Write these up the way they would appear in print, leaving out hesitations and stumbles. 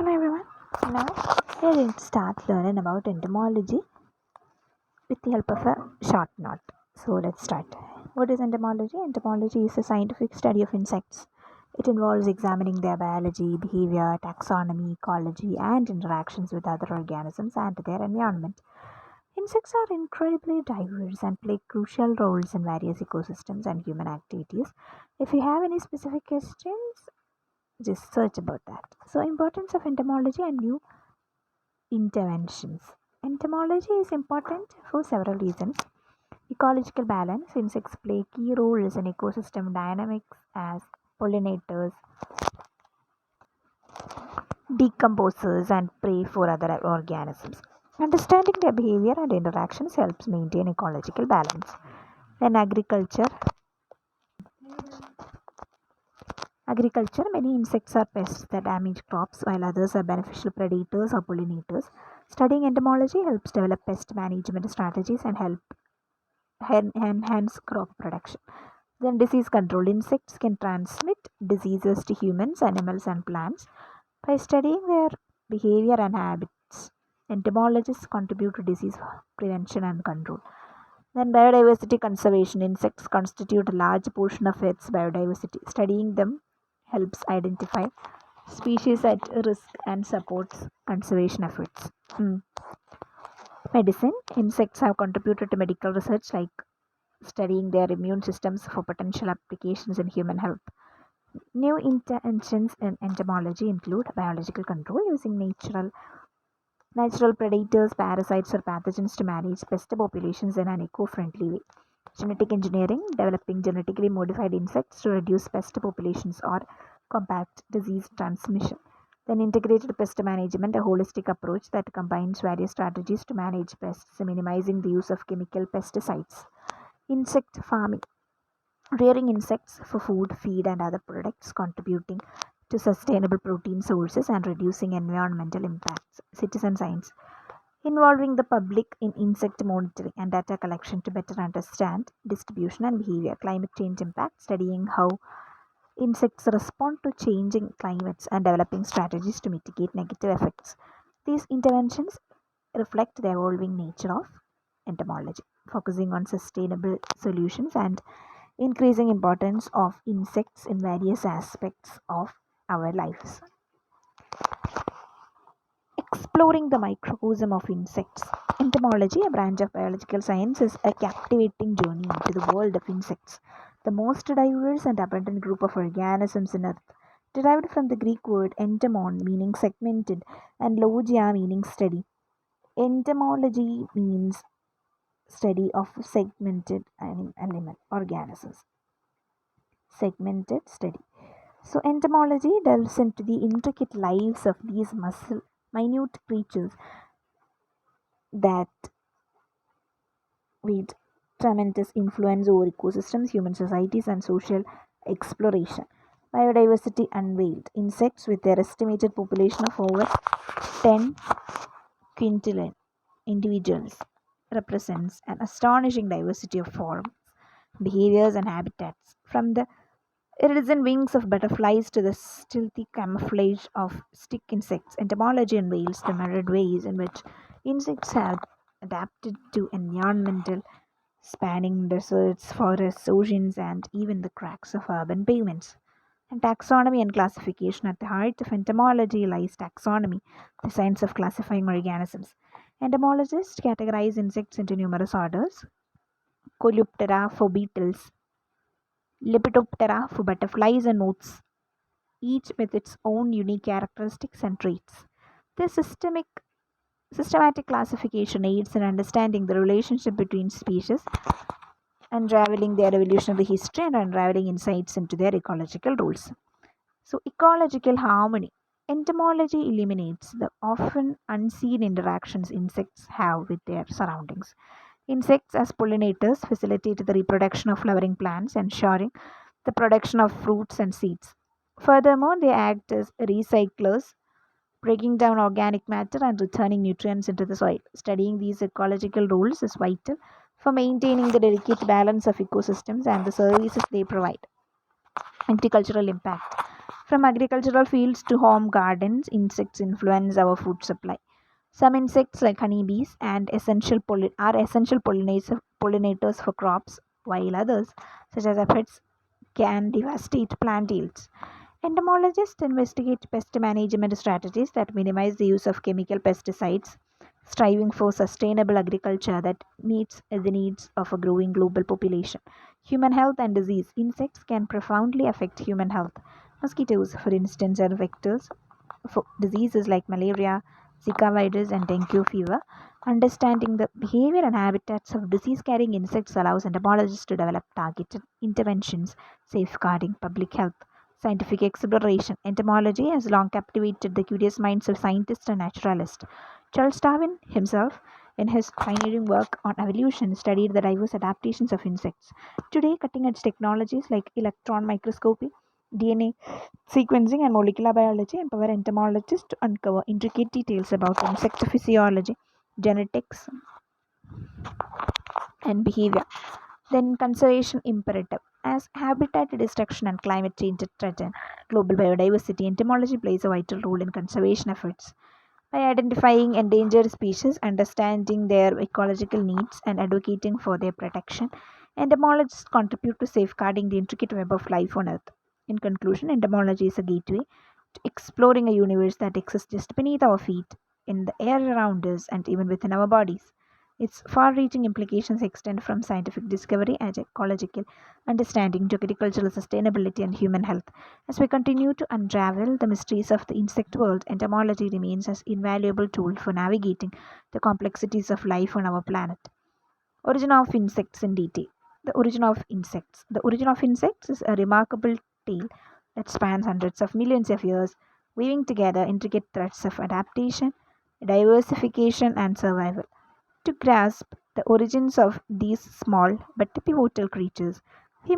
Hello everyone. Now we are going to start learning about entomology with the help of a short note. So let's start. What is entomology? Entomology is a scientific study of insects. It involves examining their biology, behavior, taxonomy, ecology, and interactions with other organisms and their environment. Insects are incredibly diverse and play crucial roles in various ecosystems and human activities. If you have any specific questions, just search about that. So, importance of entomology and new interventions. Entomology is important for several reasons. Ecological balance. Insects play key roles in ecosystem dynamics as pollinators, decomposers, and prey for other organisms. Understanding their behavior and interactions helps maintain ecological balance. Then agriculture, many insects are pests that damage crops, while others are beneficial predators or pollinators. Studying entomology helps develop pest management strategies and help enhance crop production. Then disease control. Insects can transmit diseases to humans, animals, and plants. By studying their behavior and habits, entomologists contribute to disease prevention and control. Then biodiversity conservation. Insects constitute a large portion of Earth's biodiversity. Studying them helps identify species at risk and supports conservation efforts. Medicine. Insects have contributed to medical research like studying their immune systems for potential applications in human health. New interventions in entomology include biological control using natural predators, parasites, or pathogens to manage pest populations in an eco-friendly way. Genetic engineering, developing genetically modified insects to reduce pest populations or combat disease transmission. Then integrated pest management, a holistic approach that combines various strategies to manage pests, minimizing the use of chemical pesticides. Insect farming, rearing insects for food, feed, and other products, contributing to sustainable protein sources and reducing environmental impacts. Citizen science, involving the public in insect monitoring and data collection to better understand distribution and behavior. Climate change impact, studying how insects respond to changing climates and developing strategies to mitigate negative effects. These interventions reflect the evolving nature of entomology, focusing on sustainable solutions and increasing importance of insects in various aspects of our lives. Exploring the microcosm of insects. Entomology, a branch of biological science, is a captivating journey into the world of insects, the most diverse and abundant group of organisms on Earth. Derived from the Greek word entomon, meaning segmented, and logia, meaning study. Entomology means study of segmented animal organisms. Segmented study. So, entomology delves into the intricate lives of these minute creatures that with tremendous influence over ecosystems, human societies, and social exploration. Biodiversity unveiled. Insects, with their estimated population of over 10 quintillion individuals, represents an astonishing diversity of forms, behaviors, and habitats. From the iridescent wings of butterflies to the stealthy camouflage of stick insects, entomology unveils the myriad ways in which insects have adapted to environmental spanning deserts, forests, oceans, and even the cracks of urban pavements. And taxonomy and classification. At the heart of entomology lies taxonomy, the science of classifying organisms. Entomologists categorize insects into numerous orders: Coleoptera for beetles, Lepidoptera for butterflies and moths, each with its own unique characteristics and traits. This systematic classification aids in understanding the relationship between species, unraveling their evolutionary history, and unraveling insights into their ecological roles. So, ecological harmony. Entomology eliminates the often unseen interactions insects have with their surroundings. Insects, as pollinators, facilitate the reproduction of flowering plants, ensuring the production of fruits and seeds. Furthermore, they act as recyclers, breaking down organic matter and returning nutrients into the soil. Studying these ecological roles is vital for maintaining the delicate balance of ecosystems and the services they provide. Agricultural impact. From agricultural fields to home gardens, insects influence our food supply. Some insects, like honeybees, are essential pollinators for crops, while others, such as aphids, can devastate plant yields. Entomologists investigate pest management strategies that minimize the use of chemical pesticides, striving for sustainable agriculture that meets the needs of a growing global population. Human health and disease. Insects can profoundly affect human health. Mosquitoes, for instance, are vectors for diseases like malaria, Zika virus, and dengue fever. Understanding the behavior and habitats of disease carrying insects allows entomologists to develop targeted interventions safeguarding public health. Scientific exploration. Entomology has long captivated the curious minds of scientists and naturalists. Charles Darwin himself, in his pioneering work on evolution, studied the diverse adaptations of insects. Today, cutting edge technologies like electron microscopy, DNA sequencing, and molecular biology empower entomologists to uncover intricate details about insect physiology, genetics, and behavior. Then, conservation imperative. As habitat destruction and climate change threaten global biodiversity, entomology plays a vital role in conservation efforts. By identifying endangered species, understanding their ecological needs, and advocating for their protection, entomologists contribute to safeguarding the intricate web of life on Earth. In conclusion, entomology is a gateway to exploring a universe that exists just beneath our feet, in the air around us, and even within our bodies. Its far reaching implications extend from scientific discovery and ecological understanding to agricultural sustainability and human health. As we continue to unravel the mysteries of the insect world, entomology remains an invaluable tool for navigating the complexities of life on our planet. Origin of insects in detail. The origin of insects. The origin of insects is a remarkable tale that spans hundreds of millions of years, weaving together intricate threads of adaptation, diversification, and survival. To grasp the origins of these small but pivotal creatures, we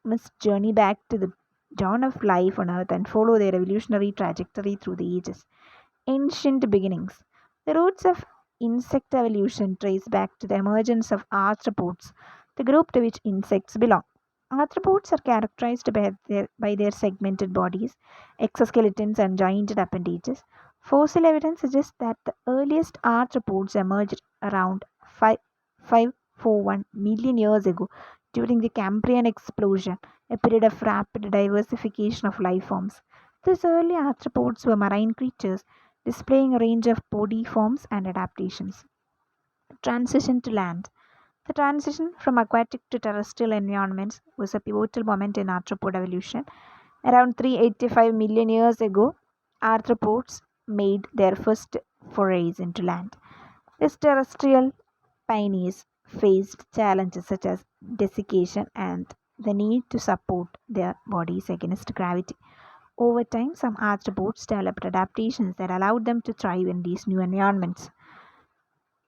must journey back to the dawn of life on Earth and follow their evolutionary trajectory through the ages. Ancient beginnings. The roots of insect evolution trace back to the emergence of arthropods, the group to which insects belong. Arthropods are characterized by their segmented bodies, exoskeletons, and jointed appendages. Fossil evidence suggests that the earliest arthropods emerged around 541 million years ago during the Cambrian explosion, a period of rapid diversification of life forms. These early arthropods were marine creatures displaying a range of body forms and adaptations. Transition to land. The transition from aquatic to terrestrial environments was a pivotal moment in arthropod evolution. Around 385 million years ago, arthropods made their first forays into land. These terrestrial pioneers faced challenges such as desiccation and the need to support their bodies against gravity. Over time, some arthropods developed adaptations that allowed them to thrive in these new environments.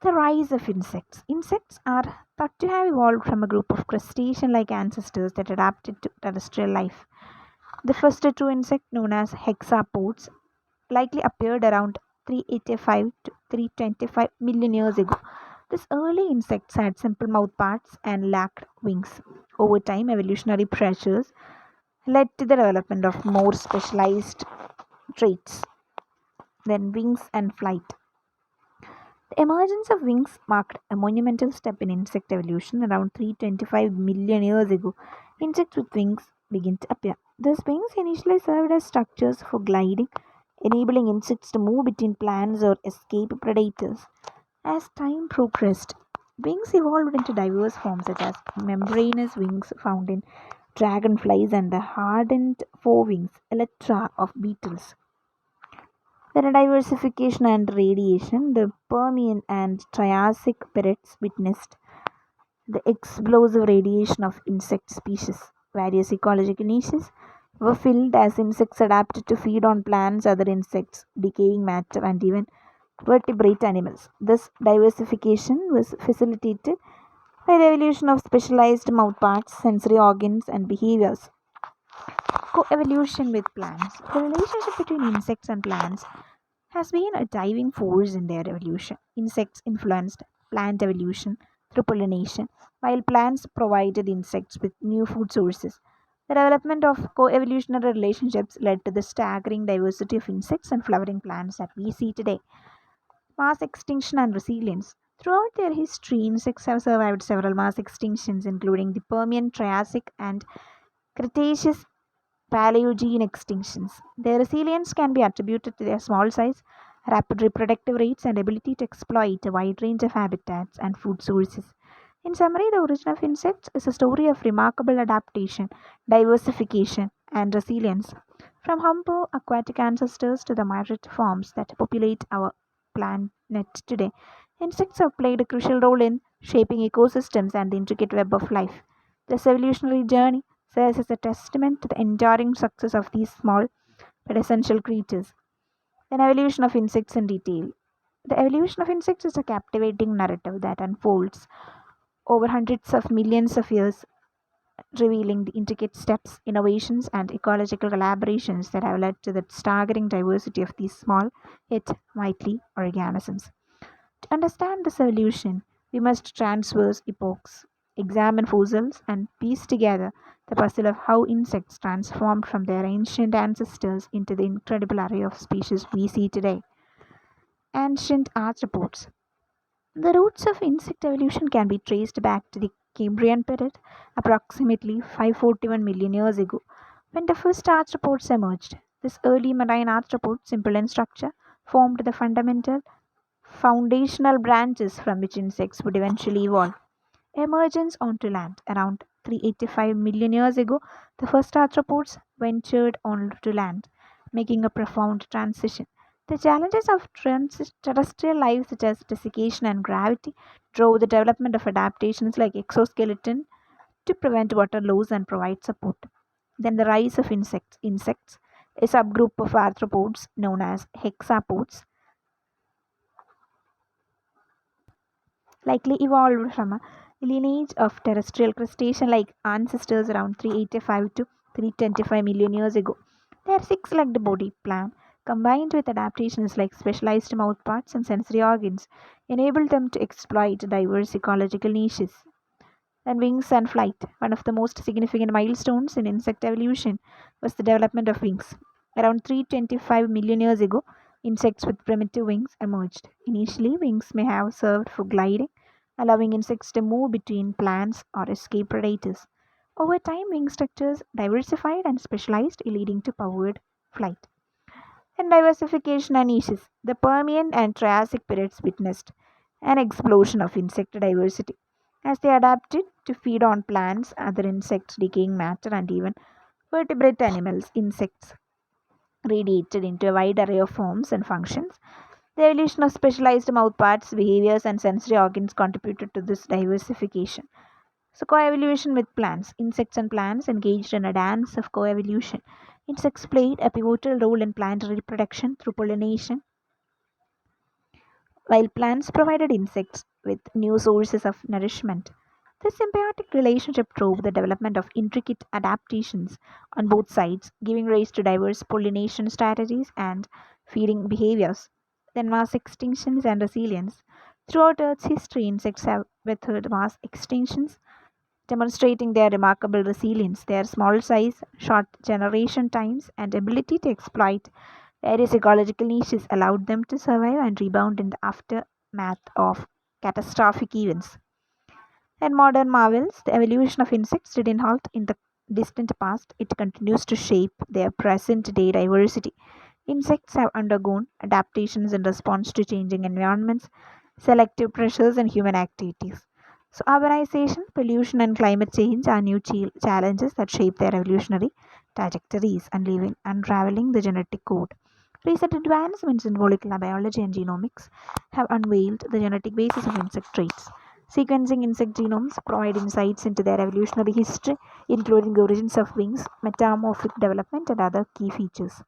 The rise of insects. Insects are thought to have evolved from a group of crustacean like ancestors that adapted to terrestrial life. The first true insect, known as hexapods, likely appeared around 385 to 325 million years ago. These early insects had simple mouthparts and lacked wings. Over time, evolutionary pressures led to the development of more specialized traits than wings and flight. The emergence of wings marked a monumental step in insect evolution around 325 million years ago. Insects with wings began to appear. These wings initially served as structures for gliding, enabling insects to move between plants or escape predators. As time progressed, wings evolved into diverse forms such as membranous wings found in dragonflies and the hardened forewings elytra of beetles. Then diversification and radiation. The Permian and Triassic periods witnessed the explosive radiation of insect species. Various ecological niches were filled as insects adapted to feed on plants, other insects, decaying matter, and even vertebrate animals. This diversification was facilitated by the evolution of specialized mouthparts, sensory organs, and behaviors. Coevolution with plants. The relationship between insects and plants has been a driving force in their evolution. Insects influenced plant evolution through pollination, while plants provided insects with new food sources. The development of co-evolutionary relationships led to the staggering diversity of insects and flowering plants that we see today. Mass extinction and resilience. Throughout their history, insects have survived several mass extinctions, including the Permian, Triassic, and Cretaceous Paleogene extinctions. Their resilience can be attributed to their small size, rapid reproductive rates, and ability to exploit a wide range of habitats and food sources. In summary, the origin of insects is a story of remarkable adaptation, diversification, and resilience. From humble aquatic ancestors to the migratory forms that populate our planet today, insects have played a crucial role in shaping ecosystems and the intricate web of life. This evolutionary journey serves as a testament to the enduring success of these small but essential creatures. An evolution of insects in detail. The evolution of insects is a captivating narrative that unfolds over hundreds of millions of years, revealing the intricate steps, innovations, and ecological collaborations that have led to the staggering diversity of these small yet mighty organisms. To understand this evolution, we must traverse epochs, examine fossils, and piece together the puzzle of how insects transformed from their ancient ancestors into the incredible array of species we see today. Ancient arthropods. The roots of insect evolution can be traced back to the Cambrian period, approximately 541 million years ago, when the first arthropods emerged. This early marine arthropod, simple in structure, formed the fundamental foundational branches from which insects would eventually evolve. Emergence onto land. Around 385 million years ago, the first arthropods ventured onto land, making a profound transition. The challenges of terrestrial life, such as desiccation and gravity, drove the development of adaptations like exoskeleton to prevent water loss and provide support. Then the rise of insects. Insects, a subgroup of arthropods known as hexapods, likely evolved from a lineage of terrestrial crustacean like ancestors around 385 to 325 million years ago. Their six legged body plan, combined with adaptations like specialized mouthparts and sensory organs, enabled them to exploit diverse ecological niches. And wings and flight. One of the most significant milestones in insect evolution was the development of wings. Around 325 million years ago, insects with primitive wings emerged. Initially, wings may have served for gliding, allowing insects to move between plants or escape predators. Over time, wing structures diversified and specialized, leading to powered flight. And diversification and niches. The Permian and Triassic periods witnessed an explosion of insect diversity as they adapted to feed on plants, other insects, decaying matter, and even vertebrate animals. Insects radiated into a wide array of forms and functions. The evolution of specialized mouthparts, behaviors, and sensory organs contributed to this diversification. So, coevolution with plants. Insects and plants engaged in a dance of coevolution. Insects played a pivotal role in plant reproduction through pollination, while plants provided insects with new sources of nourishment. This symbiotic relationship drove the development of intricate adaptations on both sides, giving rise to diverse pollination strategies and feeding behaviors. Then, mass extinctions and resilience. Throughout Earth's history, insects have weathered mass extinctions, demonstrating their remarkable resilience. Their small size, short generation times, and ability to exploit various ecological niches allowed them to survive and rebound in the aftermath of catastrophic events. And modern marvels, the evolution of insects didn't halt in the distant past, it continues to shape their present day diversity. Insects have undergone adaptations in response to changing environments, selective pressures, and human activities. So, urbanization, pollution, and climate change are new challenges that shape their evolutionary trajectories and unraveling the genetic code. Recent advancements in molecular biology and genomics have unveiled the genetic basis of insect traits. Sequencing insect genomes provide insights into their evolutionary history, including the origins of wings, metamorphic development, and other key features.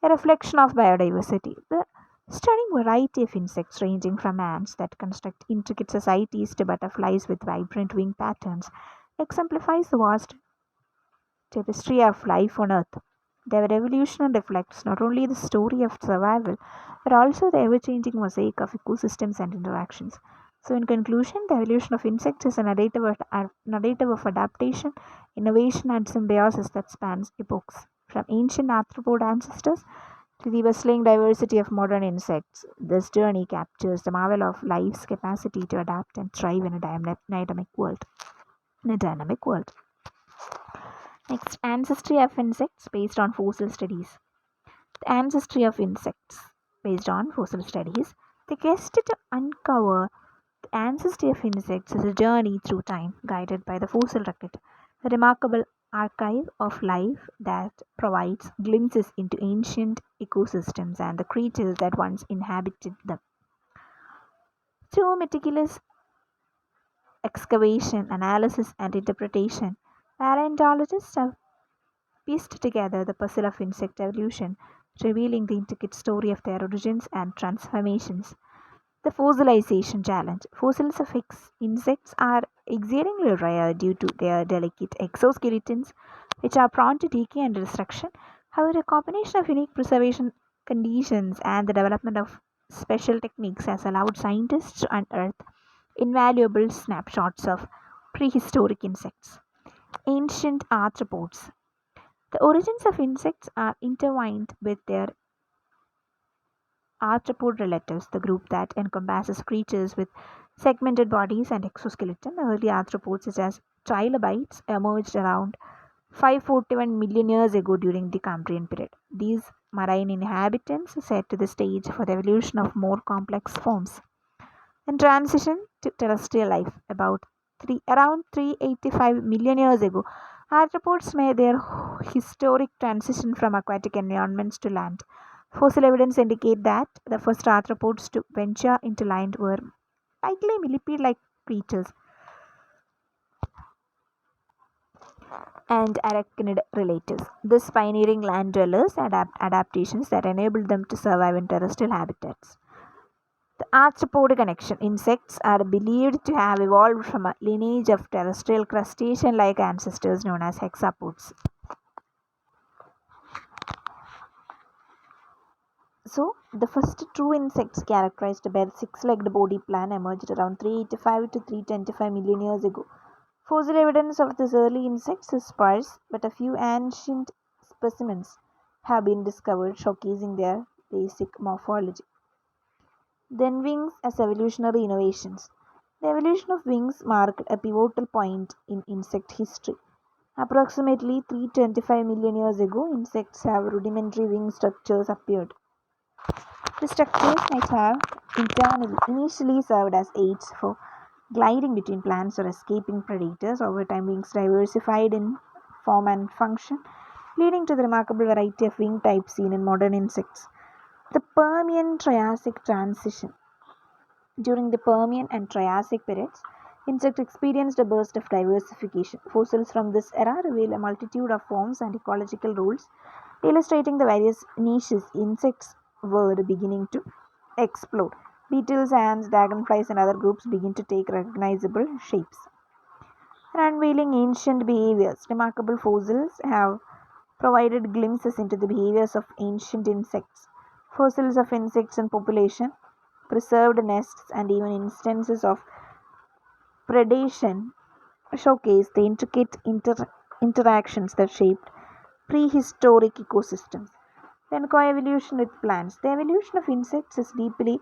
A reflection of biodiversity. The stunning variety of insects, ranging from ants that construct intricate societies to butterflies with vibrant wing patterns, exemplifies the vast tapestry of life on Earth. Their evolution reflects not only the story of survival, but also the ever changing mosaic of ecosystems and interactions. So, in conclusion, the evolution of insects is a narrative of adaptation, innovation and symbiosis that spans epochs. From ancient arthropod ancestors to the bustling diversity of modern insects, this journey captures the marvel of life's capacity to adapt and thrive in a dynamic world. In a dynamic world. Next, ancestry of insects based on fossil studies. The ancestry of insects based on fossil studies. The quest to uncover the ancestry of insects is a journey through time guided by the fossil record, a remarkable archive of life that provides glimpses into ancient ecosystems and the creatures that once inhabited them. Through meticulous excavation, analysis, and interpretation, paleontologists have pieced together the puzzle of insect evolution, revealing the intricate story of their origins and transformations. The fossilization challenge. Fossils of insects are exceedingly rare due to their delicate exoskeletons, which are prone to decay and destruction. However, a combination of unique preservation conditions and the development of special techniques has allowed scientists to unearth invaluable snapshots of prehistoric insects. Ancient arthropods. The origins of insects are intertwined with their arthropod relatives, the group that encompasses creatures with segmented bodies and exoskeleton. Early arthropods, such as trilobites, emerged around 541 million years ago during the Cambrian period. These marine inhabitants set the stage for the evolution of more complex forms. In transition to terrestrial life, around 385 million years ago, arthropods made their historic transition from aquatic environments to land. Fossil evidence indicate that the first arthropods to venture into land were likely millipede-like creatures and arachnid relatives. These pioneering land dwellers adaptations that enabled them to survive in terrestrial habitats. The arthropod connection. Insects are believed to have evolved from a lineage of terrestrial crustacean-like ancestors known as hexapods. So, the first true insects characterized by the six-legged body plan emerged around 385 to 325 million years ago. Fossil evidence of these early insects is sparse, but a few ancient specimens have been discovered showcasing their basic morphology. Then wings as evolutionary innovations. The evolution of wings marked a pivotal point in insect history. Approximately 325 million years ago, insects have rudimentary wing structures appeared. The structures might have initially served as aids for gliding between plants or escaping predators. Over time, wings diversified in form and function, leading to the remarkable variety of wing types seen in modern insects. The Permian Triassic transition. During the Permian and Triassic periods, insects experienced a burst of diversification. Fossils from this era reveal a multitude of forms and ecological roles, illustrating the various niches insects were beginning to explore. Beetles, ants, dragonflies, and other groups begin to take recognizable shapes. Unveiling ancient behaviors. Remarkable fossils have provided glimpses into the behaviors of ancient insects. Fossils of insects and population, preserved nests, and even instances of predation showcase the intricate interactions that shaped prehistoric ecosystems. Then coevolution with plants. The evolution of insects is deeply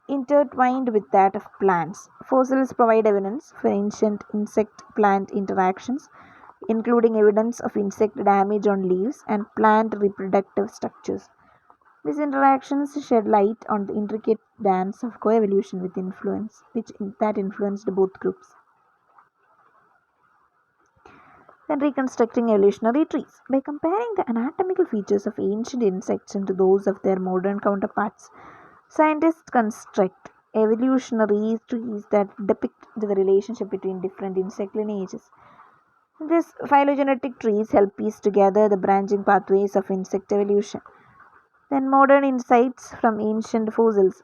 intertwined with that of plants. Fossils provide evidence for ancient insect plant interactions, including evidence of insect damage on leaves and plant reproductive structures. These interactions shed light on the intricate dance of coevolution that influenced both groups. Then reconstructing evolutionary trees. By comparing the anatomical features of ancient insects into those of their modern counterparts, scientists construct evolutionary trees that depict the relationship between different insect lineages. These phylogenetic trees help piece together the branching pathways of insect evolution. Then modern insights from ancient fossils.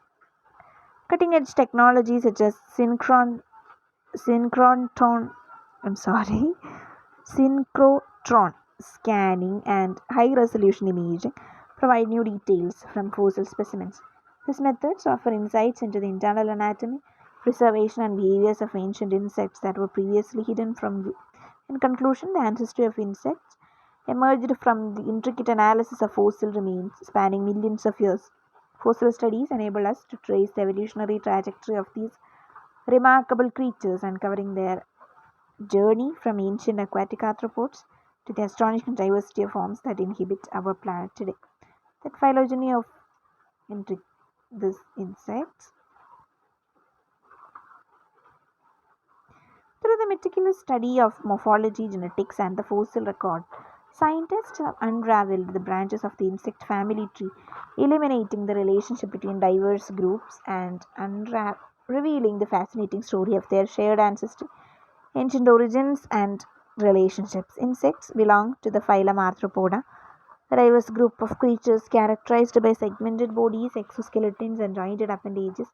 Cutting edge technology such as synchrotron I'm sorry, synchrotron scanning and high resolution imaging provide new details from fossil specimens. These methods offer insights into the internal anatomy, preservation, and behaviors of ancient insects that were previously hidden from view. In conclusion, the ancestry of insects emerged from the intricate analysis of fossil remains spanning millions of years. Fossil studies enable us to trace the evolutionary trajectory of these remarkable creatures, uncovering their journey from ancient aquatic arthropods to the astonishing diversity of forms that inhabit our planet today. That phylogeny of these insects. Through the meticulous study of morphology, genetics, and the fossil record, scientists have unraveled the branches of the insect family tree, eliminating the relationship between diverse groups and revealing the fascinating story of their shared ancestry, ancient origins, and relationships. Insects belong to the phylum Arthropoda, a diverse group of creatures characterized by segmented bodies, exoskeletons, and jointed appendages.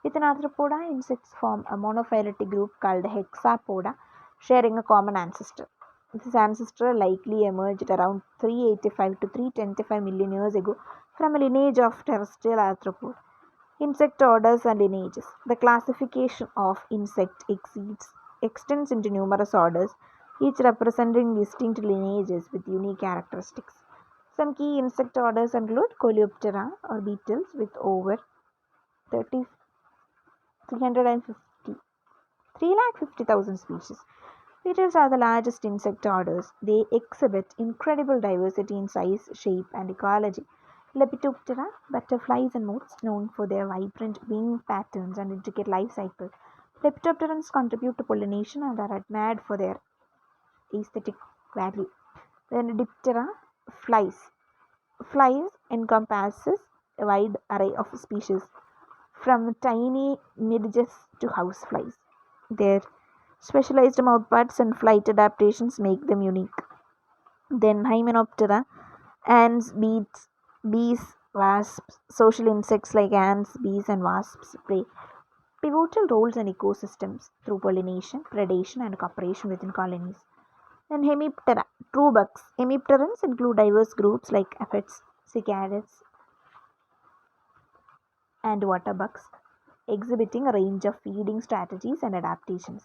Within Arthropoda, insects form a monophyletic group called Hexapoda, sharing a common ancestor. This ancestor likely emerged around 385 to 325 million years ago from a lineage of terrestrial arthropods. Insect orders and lineages. The classification of insect extends into numerous orders, each representing distinct lineages with unique characteristics. Some key insect orders include Coleoptera or beetles with over 30, 350, 350,000 species. Beetles are the largest insect orders. They exhibit incredible diversity in size, shape, and ecology. Lepidoptera, butterflies and moths known for their vibrant wing patterns and intricate life cycle. Lepidopterans contribute to pollination and are admired for their aesthetic value. Then Diptera, flies. Flies encompasses a wide array of species, from tiny midges to houseflies. Their specialized mouthparts and flight adaptations make them unique. Then Hymenoptera, ants, bees, wasps, social insects like ants, bees, and wasps play pivotal roles in ecosystems through pollination, predation, and cooperation within colonies. Then Hemiptera, true bugs. Hemipterans include diverse groups like aphids, cicadas, and water bugs, exhibiting a range of feeding strategies and adaptations.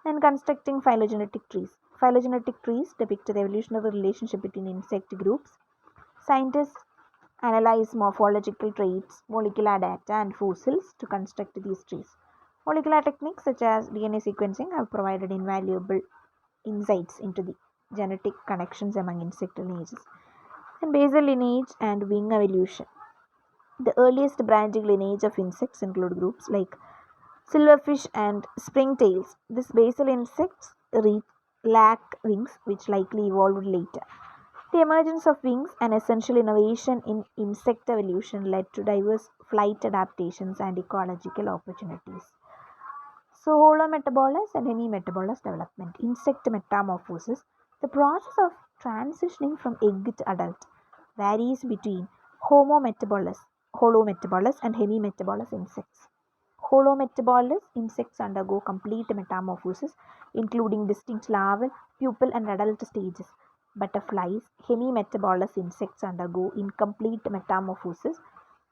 And constructing phylogenetic trees. Phylogenetic trees depict the evolutionary relationship between insect groups. Scientists analyze morphological traits, molecular data, and fossils to construct these trees. Molecular techniques such as DNA sequencing have provided invaluable insights into the genetic connections among insect lineages. And basal lineage and wing evolution. The earliest branching lineage of insects include groups like silverfish and springtails. These basal insects lack wings, which likely evolved later. The emergence of wings, an essential innovation in insect evolution, led to diverse flight adaptations and ecological opportunities. So, holometabolous and hemimetabolous development, insect metamorphosis, the process of transitioning from egg to adult, varies between holometabolous and hemimetabolous insects. Holometabolous insects undergo complete metamorphosis, including distinct larval, pupal, and adult stages. Butterflies, hemimetabolous insects undergo incomplete metamorphosis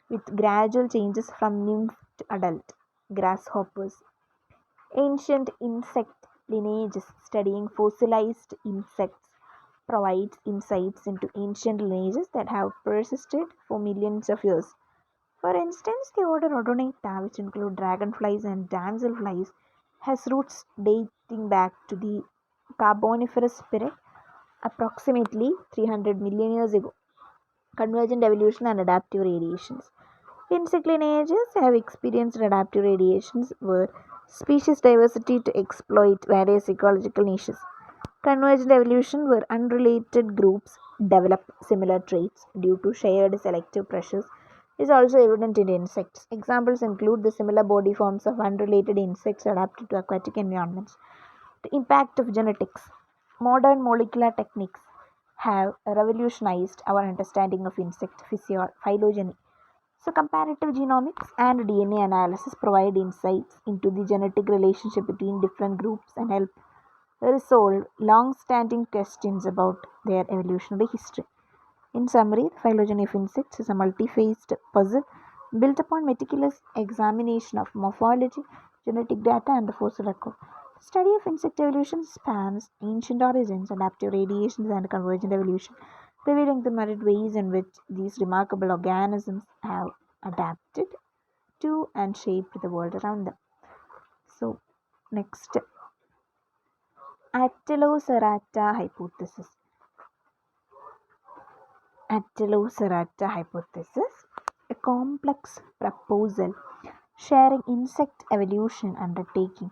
with gradual changes from nymph to adult. Grasshoppers, ancient insect lineages. Studying fossilized insects provides insights into ancient lineages that have persisted for millions of years. For instance, the order Odonata, which include dragonflies and damselflies, has roots dating back to the Carboniferous period, approximately 300 million years ago. Convergent evolution and adaptive radiations. Insect lineages have experienced adaptive radiations where species diversity to exploit various ecological niches. Convergent evolution where unrelated groups develop similar traits due to shared selective pressures is also evident in insects. Examples include the similar body forms of unrelated insects adapted to aquatic environments. The impact of genetics. Modern molecular techniques have revolutionized our understanding of insect phylogeny. So, comparative genomics and DNA analysis provide insights into the genetic relationship between different groups and help resolve long standing questions about their evolutionary history. In summary, the phylogeny of insects is a multi-phased puzzle built upon meticulous examination of morphology, genetic data, and the fossil record. Study of insect evolution spans ancient origins, adaptive radiations, and convergent evolution, revealing the myriad ways in which these remarkable organisms have adapted to and shaped the world around them. So, next, Atelocerata hypothesis. Atelocerata hypothesis, a complex proposal sharing insect evolution undertaking.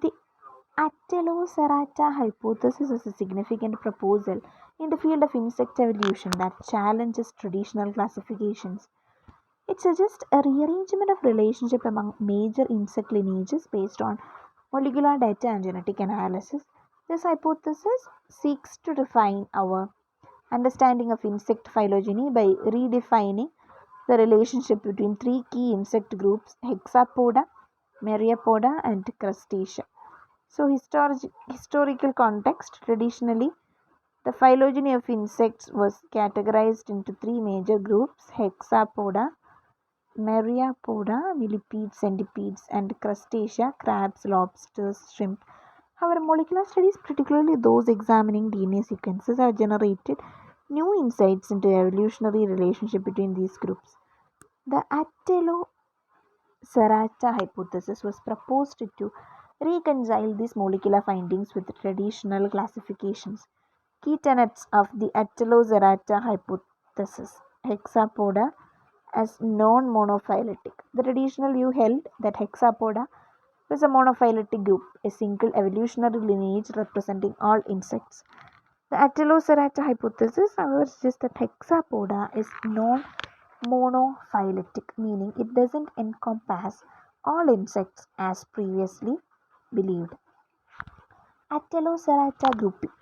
The Atelocerata hypothesis is a significant proposal in the field of insect evolution that challenges traditional classifications. It suggests a rearrangement of relationship among major insect lineages based on molecular data and genetic analysis. This hypothesis seeks to refine our understanding of insect phylogeny by redefining the relationship between three key insect groups: Hexapoda, Myriapoda, and Crustacea. So, historical context: traditionally, the phylogeny of insects was categorized into three major groups: Hexapoda, Myriapoda, millipedes, centipedes, and Crustacea, crabs, lobsters, shrimp. However, molecular studies, particularly those examining DNA sequences, have generated new insights into the evolutionary relationship between these groups. The Atelocerata hypothesis was proposed to reconcile these molecular findings with the traditional classifications. Key tenets of the Atelocerata hypothesis: Hexapoda as non-monophyletic. The traditional view held that Hexapoda was a monophyletic group, a single evolutionary lineage representing all insects. The Atelocerata hypothesis, however, suggests that Hexapoda is non-monophyletic, meaning it doesn't encompass all insects as previously believed. Atelocerata grouping.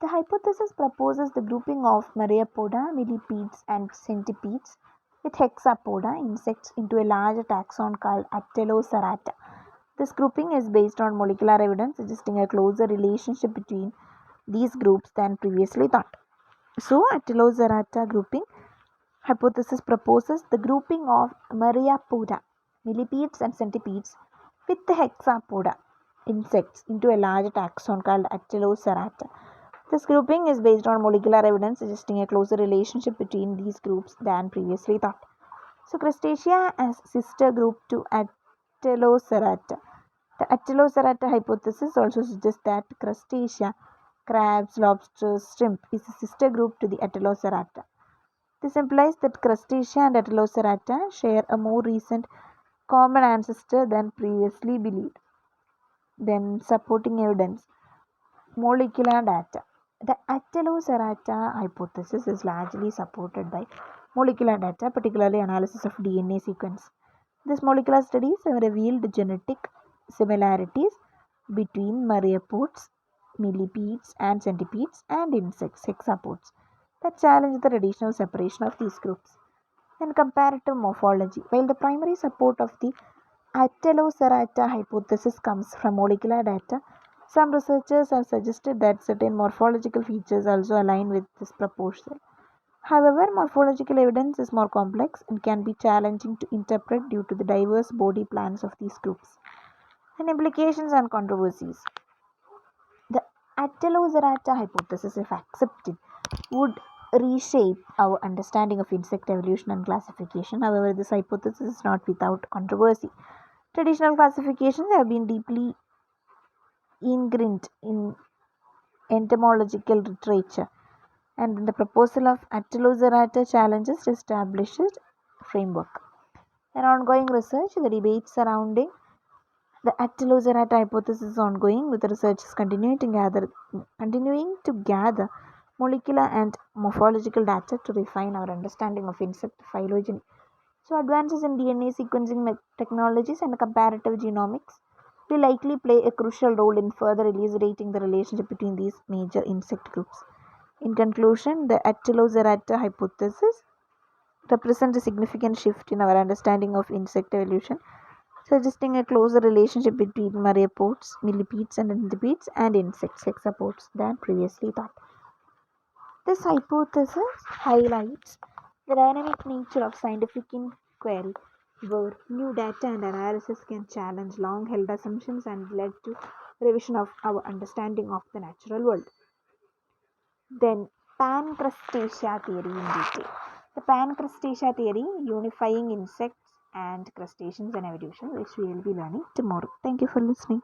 The hypothesis proposes the grouping of Myriapoda, millipedes, and centipedes with Hexapoda insects into a larger taxon called Atelocerata. This grouping is based on molecular evidence suggesting a closer relationship between these groups than previously thought. So, Atelocerata grouping hypothesis proposes the grouping of Myriapoda, millipedes, and centipedes with the Hexapoda insects into a larger taxon called Atelocerata. This grouping is based on molecular evidence suggesting a closer relationship between these groups than previously thought. So, Crustacea as sister group to Atelocerata. The Atelocerata hypothesis also suggests that Crustacea, crabs, lobsters, shrimp, is a sister group to the Atelocerata. This implies that Crustacea and Atelocerata share a more recent common ancestor than previously believed. Then, supporting evidence: molecular data. The Atelocerata hypothesis is largely supported by molecular data, particularly analysis of DNA sequence. These molecular studies have revealed genetic similarities between myriapods, millipedes, and centipedes, and insects, hexapods, that challenge the traditional separation of these groups. In comparative morphology, while the primary support of the Atelocerata hypothesis comes from molecular data, some researchers have suggested that certain morphological features also align with this proposal. However, morphological evidence is more complex and can be challenging to interpret due to the diverse body plans of these groups. And implications and controversies. The Atelocerata hypothesis, if accepted, would reshape our understanding of insect evolution and classification. However, this hypothesis is not without controversy. Traditional classifications have been deeply ingrained in entomological literature, and the proposal of Atelocerata challenges established framework. In ongoing research, the debate surrounding the Atelocerata hypothesis is ongoing, with the researchers continuing to gather molecular and morphological data to refine our understanding of insect phylogeny. So, advances in DNA sequencing technologies and comparative genomics will likely play a crucial role in further elucidating the relationship between these major insect groups. In conclusion, the Atelocerata hypothesis represents a significant shift in our understanding of insect evolution, suggesting a closer relationship between myriapods, millipedes, and centipedes, and insects, hexapods, than previously thought. This hypothesis highlights the dynamic nature of scientific inquiry, where new data and analysis can challenge long held assumptions and lead to revision of our understanding of the natural world. Then, pancrustacea theory in detail. The pancrustacea theory unifying insects and crustaceans and evolution, which we will be learning tomorrow. Thank you for listening.